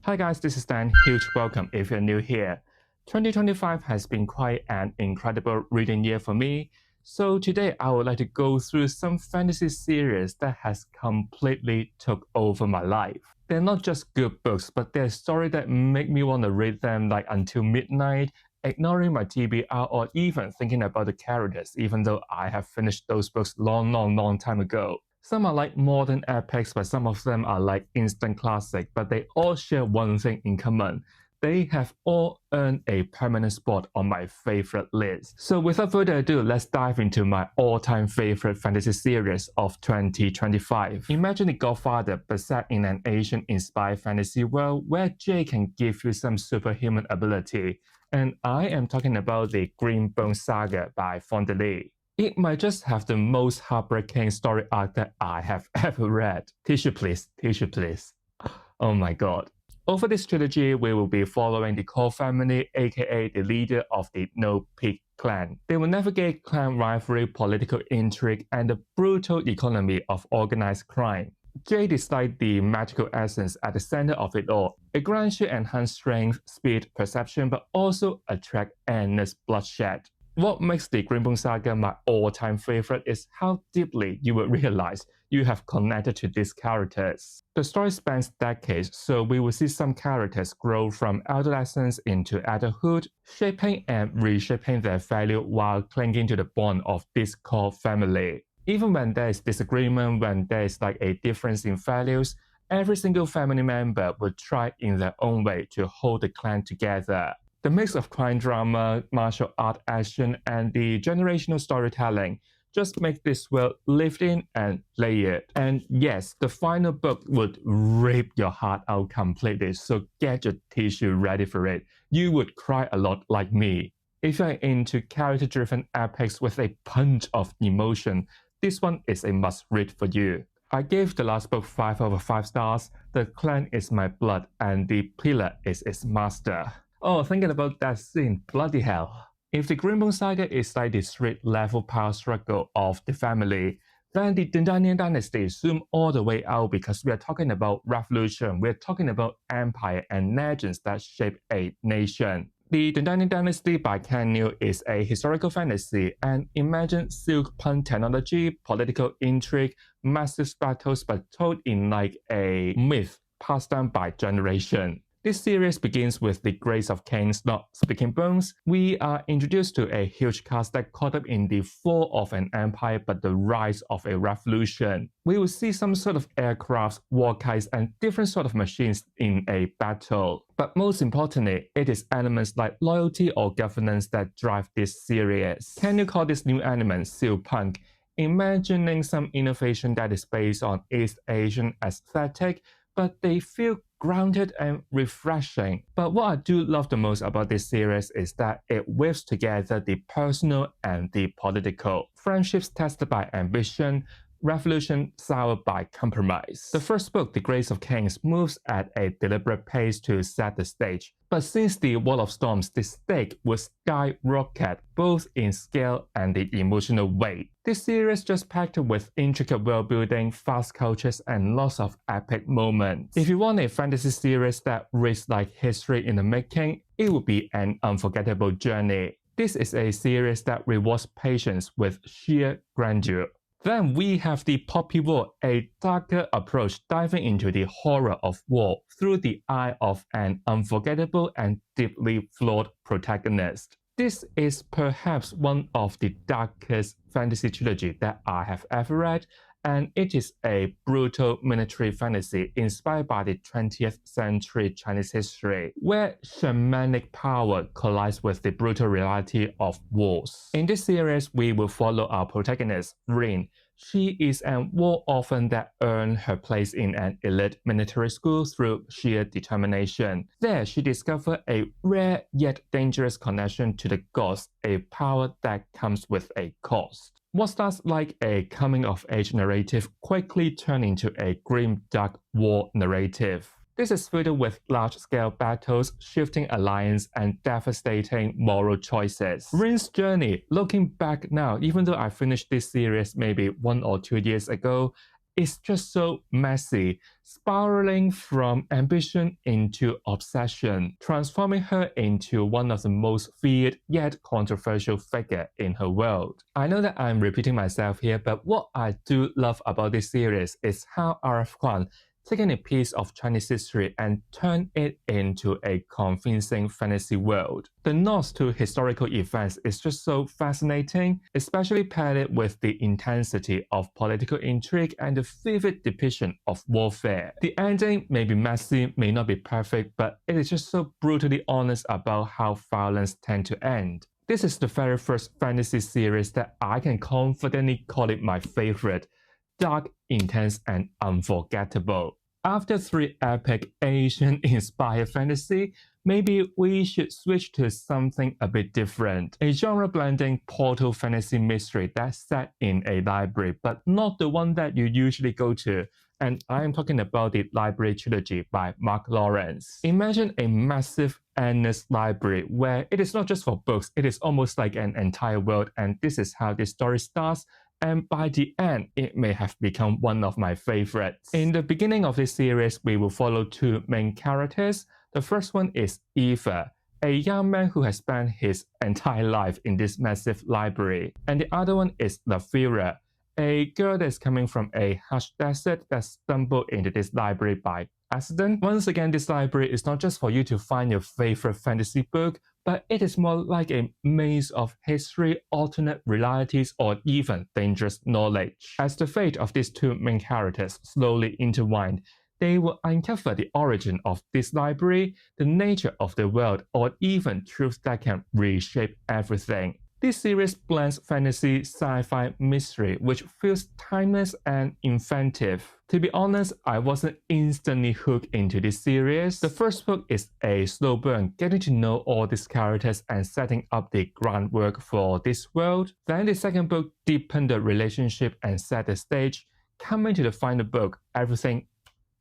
Hi guys, this is Dan. Huge welcome if you're new here. 2025 has been quite an incredible reading year for me. So today I would like to go through some fantasy series that has completely took over my life. They're not just good books, but they're stories that make me want to read them like until midnight, ignoring my TBR or even thinking about the characters, even though I have finished those books long time ago. Some are like modern epics, but some of them are like instant classic, but they all share one thing in common. They have all earned a permanent spot on my favorite list. So without further ado, let's dive into my all-time favorite fantasy series of 2025. Imagine The Godfather, but set in an Asian-inspired fantasy world where Jay can give you some superhuman ability. And I am talking about the Greenbone Saga by Dandelion. It might just have the most heartbreaking story arc that I have ever read. Tissue please, tissue please. Oh my god. Over this trilogy, we will be following the Cole family, aka the leader of the No Peak clan. They will navigate clan rivalry, political intrigue, and the brutal economy of organized crime. Jade is like the magical essence at the center of it all. It grants you enhanced strength, speed, perception, but also attract endless bloodshed. What makes the Greenbone Saga my all-time favorite is how deeply you will realize you have connected to these characters. The story spans decades, so we will see some characters grow from adolescence into adulthood, shaping and reshaping their value while clinging to the bond of this core family. Even when there is disagreement, when there is like a difference in values, every single family member will try in their own way to hold the clan together. The mix of crime drama, martial art action, and the generational storytelling just make this world lived in and layered. And yes, the final book would rip your heart out completely, so get your tissue ready for it. You would cry a lot like me. If you're into character-driven epics with a punch of emotion, this one is a must-read for you. I gave the last book 5 out of 5 stars. The clan is my blood, and the pillar is its master. Oh, thinking about that scene, bloody hell. If the Greenbone Saga is like the street-level power struggle of the family, then the Dandelion Dynasty zoom all the way out because we are talking about revolution, we are talking about empire and legends that shape a nation. The Dandelion Dynasty by Ken New is a historical fantasy, and imagine silk pun technology, political intrigue, massive battles, but told in like a myth passed down by generation. This series begins with the Grace of Kings not speaking bones. We are introduced to a huge cast that caught up in the fall of an empire but the rise of a revolution. We will see some sort of aircrafts, war kites, and different sort of machines in a battle. But most importantly, it is elements like loyalty or governance that drive this series. Can you call this new element Silpunk? Imagining some innovation that is based on East Asian aesthetic, but they feel grounded and refreshing. But what I do love the most about this series is that it weaves together the personal and the political. Friendships tested by ambition, revolution soured by compromise. The first book, The Grace of Kings, moves at a deliberate pace to set the stage. But since the Wall of Storms, the stake will skyrocket both in scale and the emotional weight. This series just packed with intricate world building, fast cultures, and lots of epic moments. If you want a fantasy series that reads like history in the making, it would be an unforgettable journey. This is a series that rewards patience with sheer grandeur. Then we have the Poppy War, a darker approach diving into the horror of war through the eye of an unforgettable and deeply flawed protagonist. This is perhaps one of the darkest fantasy trilogy that I have ever read, and it is a brutal military fantasy inspired by the 20th century Chinese history, where shamanic power collides with the brutal reality of wars. In this series, we will follow our protagonist, Rin. She is an war orphan that earned her place in an elite military school through sheer determination. There, she discovered a rare yet dangerous connection to the gods, a power that comes with a cost. What starts like a coming-of-age narrative quickly turned into a grim, dark war narrative. This is filled with large-scale battles, shifting alliance, and devastating moral choices. Rin's journey, looking back now, even though I finished this series maybe 1 or 2 years ago, is just so messy, spiraling from ambition into obsession, transforming her into one of the most feared yet controversial figures in her world. I know that I'm repeating myself here, but what I do love about this series is how R.F. Kuang taking a piece of Chinese history and turn it into a convincing fantasy world. The nods to historical events is just so fascinating, especially paired with the intensity of political intrigue and the vivid depiction of warfare. The ending may be messy, may not be perfect, but it is just so brutally honest about how violence tends to end. This is the very first fantasy series that I can confidently call it my favorite. Dark, intense, and unforgettable. After 3 epic Asian-inspired fantasy, maybe we should switch to something a bit different. A genre-blending portal fantasy mystery that's set in a library, but not the one that you usually go to. And I am talking about the Library Trilogy by Mark Lawrence. Imagine a massive endless library where it is not just for books, it is almost like an entire world, and this is how this story starts. And by the end, it may have become one of my favorites. In the beginning of this series, we will follow 2 main characters. The first one is Eva, a young man who has spent his entire life in this massive library. And the other one is Lafira, a girl that's coming from a harsh desert that stumbled into this library by accident. Once again, this library is not just for you to find your favorite fantasy book, but it is more like a maze of history, alternate realities, or even dangerous knowledge. As the fate of these 2 main characters slowly intertwined, they will uncover the origin of this library, the nature of the world, or even truths that can reshape everything. This series blends fantasy, sci-fi, mystery, which feels timeless and inventive. To be honest, I wasn't instantly hooked into this series. The first book is a slow burn, getting to know all these characters and setting up the groundwork for this world. Then the second book deepened the relationship and set the stage. Coming to the final book, everything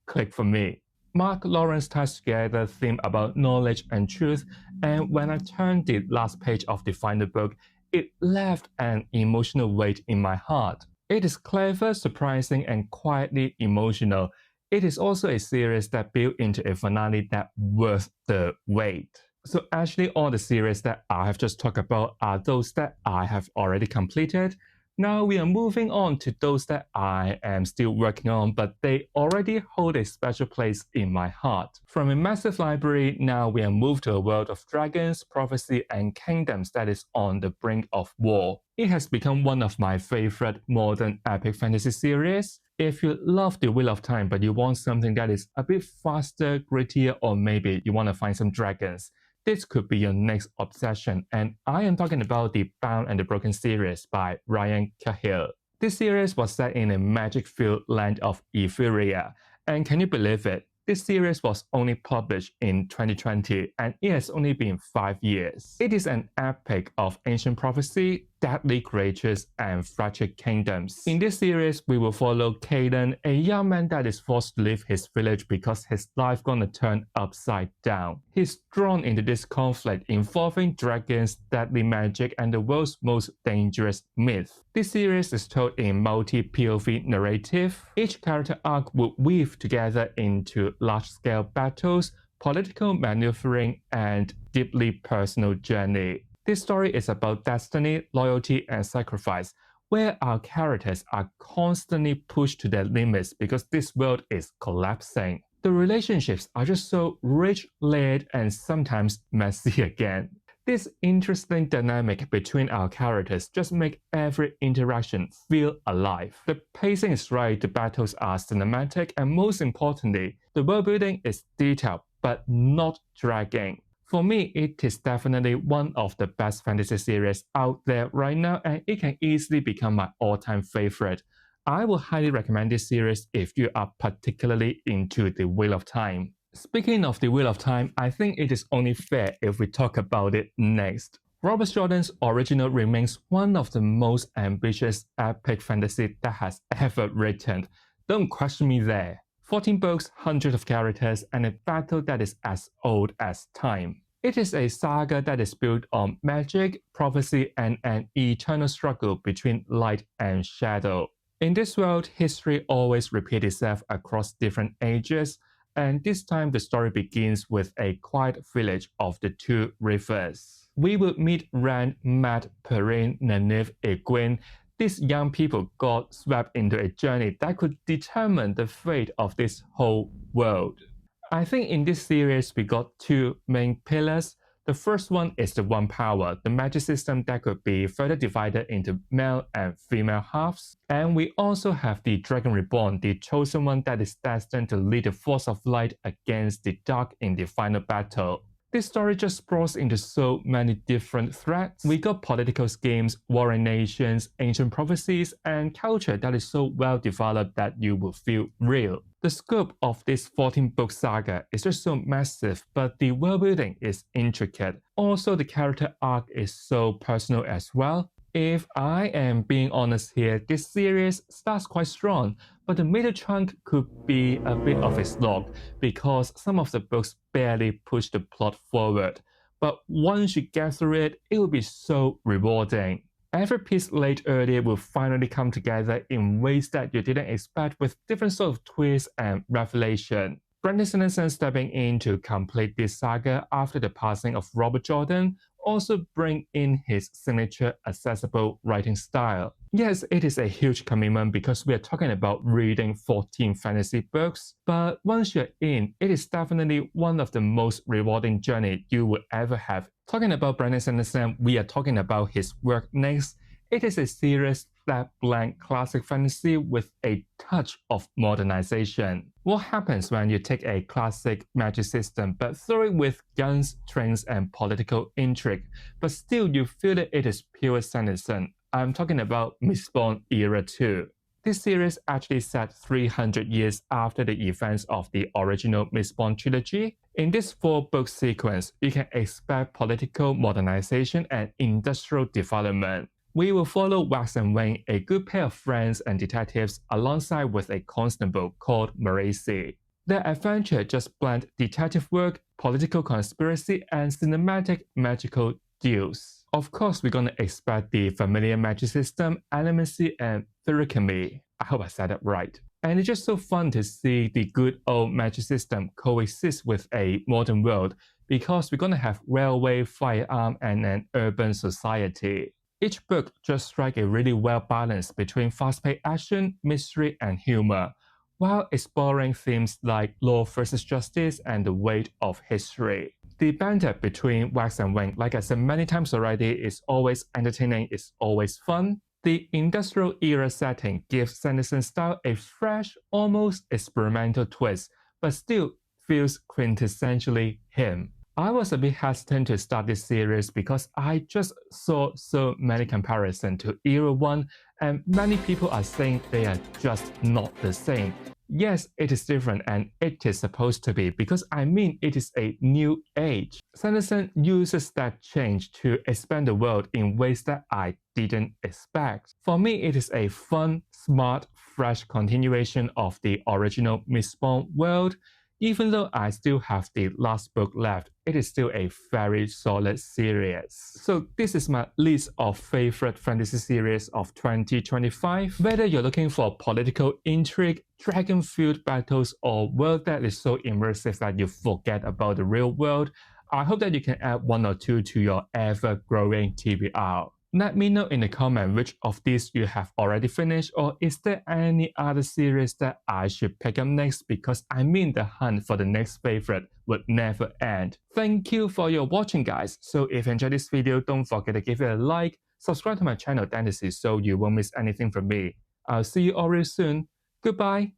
clicked for me. Mark Lawrence ties together a theme about knowledge and truth, and when I turned the last page of the final book, it left an emotional weight in my heart. It is clever, surprising, and quietly emotional. It is also a series that built into a finale that worth the wait. So actually all the series that I have just talked about are those that I have already completed. Now we are moving on to those that I am still working on, but they already hold a special place in my heart. From a massive library, now we are moved to a world of dragons, prophecy, and kingdoms that is on the brink of war. It has become one of my favorite modern epic fantasy series. If you love The Wheel of Time but you want something that is a bit faster, grittier, or maybe you want to find some dragons, this could be your next obsession, and I am talking about the Bound and the Broken series by Ryan Cahill. This series was set in a magic-filled land of Etheria, and can you believe it? This series was only published in 2020 and it has only been 5 years. It is an epic of ancient prophecy, deadly creatures, and fractured kingdoms. In this series, we will follow Caden, a young man that is forced to leave his village because his life gonna turn upside down. He's drawn into this conflict involving dragons, deadly magic, and the world's most dangerous myth. This series is told in multi-POV narrative. Each character arc would weave together into large-scale battles, political maneuvering, and deeply personal journey. This story is about destiny, loyalty, and sacrifice, where our characters are constantly pushed to their limits because this world is collapsing. The relationships are just so rich, layered, and sometimes messy again. This interesting dynamic between our characters just make every interaction feel alive. The pacing is right, the battles are cinematic, and most importantly, the world building is detailed but not dragging. For me, it is definitely one of the best fantasy series out there right now, and it can easily become my all-time favorite. I will highly recommend this series if you are particularly into The Wheel of Time. Speaking of The Wheel of Time, I think it is only fair if we talk about it next. Robert Jordan's original remains one of the most ambitious epic fantasy that has ever written. Don't question me there. 14 books, hundreds of characters, and a battle that is as old as time. It is a saga that is built on magic, prophecy, and an eternal struggle between light and shadow. In this world, history always repeats itself across different ages, and this time the story begins with a quiet village of the two rivers. We would meet Rand, Matt, Perrine, Nynaeve, Egwene. These young people got swept into a journey that could determine the fate of this whole world. I think in this series we got two main pillars. The first one is the One Power, the magic system that could be further divided into male and female halves. And we also have the Dragon Reborn, the chosen one that is destined to lead the Force of Light against the Dark in the final battle. This story just sprawls into so many different threads. We got political schemes, warring nations, ancient prophecies, and culture that is so well developed that you will feel real. The scope of this 14-book saga is just so massive, but the world building is intricate. Also, the character arc is so personal as well. If I am being honest here, this series starts quite strong, but the middle chunk could be a bit of a slog because some of the books barely push the plot forward. But once you get through it, it will be so rewarding. Every piece laid earlier will finally come together in ways that you didn't expect with different sort of twists and revelation. Brandon Sanderson stepping in to complete this saga after the passing of Robert Jordan also bring in his signature accessible writing style. Yes, it is a huge commitment because we are talking about reading 14 fantasy books, but once you're in, it is definitely one of the most rewarding journey you will ever have. Talking about Brandon Sanderson, we are talking about his work next. It is a series that blends classic fantasy with a touch of modernization. What happens when you take a classic magic system but throw it with guns, trains, and political intrigue, but still you feel that it is pure Sanderson? I'm talking about Mistborn Era 2. This series actually set 300 years after the events of the original Mistborn trilogy. In this 4-book sequence, you can expect political modernization and industrial development. We will follow Wax and Wayne, a good pair of friends and detectives, alongside with a constable called Maracy. Their adventure just blend detective work, political conspiracy, and cinematic magical deals. Of course, we're gonna expect the familiar magic system, animacy, and thuricamy. I hope I said that right. And it's just so fun to see the good old magic system coexist with a modern world because we're gonna have railway, firearm, and an urban society. Each book just strikes a really well balance between fast-paced action, mystery, and humor, while exploring themes like law versus justice and the weight of history. The banter between Wax and Wayne, like I said many times already, is always entertaining, it's always fun. The industrial era setting gives Sanderson's style a fresh, almost experimental twist, but still feels quintessentially him. I was a bit hesitant to start this series because I just saw so many comparisons to Era 1 and many people are saying they are just not the same. Yes, it is different and it is supposed to be because I mean it is a new age. Sanderson uses that change to expand the world in ways that I didn't expect. For me, it is a fun, smart, fresh continuation of the original Mistborn world. Even though I still have the last book left, it is still a very solid series. So this is my list of favorite fantasy series of 2025. Whether you're looking for political intrigue, dragon-filled battles, or world that is so immersive that you forget about the real world, I hope that you can add one or two to your ever-growing TBR. Let me know in the comment which of these you have already finished, or is there any other series that I should pick up next, because I mean the hunt for the next favorite would never end. Thank you for your watching, guys. So if you enjoyed this video, don't forget to give it a like, subscribe to my channel Dynasty so you won't miss anything from me. I'll see you all real soon. Goodbye.